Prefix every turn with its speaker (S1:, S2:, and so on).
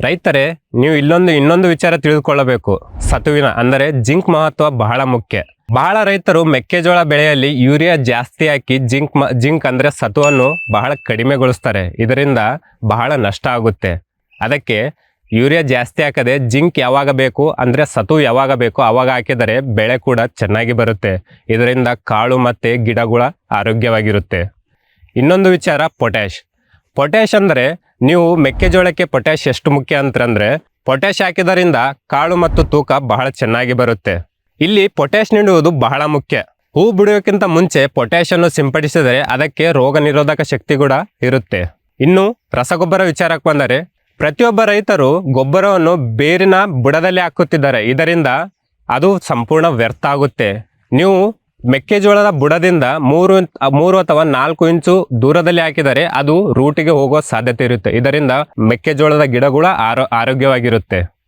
S1: ರೈತರೇ, ನೀವು ಇನ್ನೊಂದು ವಿಚಾರ ತಿಳಿದುಕೊಳ್ಳಬೇಕು. ಸತುವಿನ ಅಂದರೆ ಜಿಂಕ್ ಮಹತ್ವ ಬಹಳ ಮುಖ್ಯ. ಬಹಳ ರೈತರು ಮೆಕ್ಕೆಜೋಳ ಬೆಳೆಯಲ್ಲಿ ಯೂರಿಯಾ ಜಾಸ್ತಿ ಹಾಕಿ ಜಿಂಕ್ ಅಂದರೆ ಸತುವನ್ನು ಬಹಳ ಕಡಿಮೆಗೊಳಿಸ್ತಾರೆ. ಇದರಿಂದ ಬಹಳ ನಷ್ಟ ಆಗುತ್ತೆ. ಅದಕ್ಕೆ ಯೂರಿಯಾ ಜಾಸ್ತಿ ಹಾಕದೆ ಜಿಂಕ್ ಯಾವಾಗ ಬೇಕು ಅಂದರೆ ಸತು ಯಾವಾಗ ಬೇಕು ಆವಾಗ ಹಾಕಿದರೆ ಬೆಳೆ ಕೂಡ ಚೆನ್ನಾಗಿ ಬರುತ್ತೆ. ಇದರಿಂದ ಕಾಳು ಮತ್ತು ಗಿಡಗಳ ಆರೋಗ್ಯವಾಗಿರುತ್ತೆ. ಇನ್ನೊಂದು ವಿಚಾರ ಪೊಟ್ಯಾಶ್ ಅಂದರೆ ನೀವು ಮೆಕ್ಕೆಜೋಳಕ್ಕೆ ಪೊಟ್ಯಾಶ್ ಎಷ್ಟು ಮುಖ್ಯ ಅಂತಂದರೆ ಪೊಟ್ಯಾಶ್ ಹಾಕಿದರಿಂದ ಕಾಳು ಮತ್ತು ತೂಕ ಬಹಳ ಚೆನ್ನಾಗಿ ಬರುತ್ತೆ. ಇಲ್ಲಿ ಪೊಟ್ಯಾಶ್ ನೀಡುವುದು ಬಹಳ ಮುಖ್ಯ. ಹೂ ಬಿಡುವುದಕ್ಕಿಂತ ಮುಂಚೆ ಪೊಟ್ಯಾಶ್ ಅನ್ನು ಸಿಂಪಡಿಸಿದರೆ ಅದಕ್ಕೆ ರೋಗ ನಿರೋಧಕ ಶಕ್ತಿ ಕೂಡ ಇರುತ್ತೆ. ಇನ್ನು ರಸಗೊಬ್ಬರ ವಿಚಾರಕ್ಕೆ ಬಂದರೆ ಪ್ರತಿಯೊಬ್ಬ ರೈತರು ಗೊಬ್ಬರವನ್ನು ಬೇರಿನ ಬುಡದಲ್ಲಿ ಹಾಕುತ್ತಿದ್ದಾರೆ. ಇದರಿಂದ ಅದು ಸಂಪೂರ್ಣ ವ್ಯರ್ಥ ಆಗುತ್ತೆ. ನೀವು ಮೆಕ್ಕೆಜೋಳದ ಬುಡದಿಂದ 3 ಅಥವಾ 4 ಇಂಚು ದೂರದಲ್ಲಿ ಹಾಕಿದರೆ ಅದು ರೂಟಿಗೆ ಹೋಗುವ ಸಾಧ್ಯತೆ ಇರುತ್ತೆ. ಇದರಿಂದ ಮೆಕ್ಕೆಜೋಳದ ಗಿಡಗಳು ಆರೋಗ್ಯವಾಗಿರುತ್ತೆ.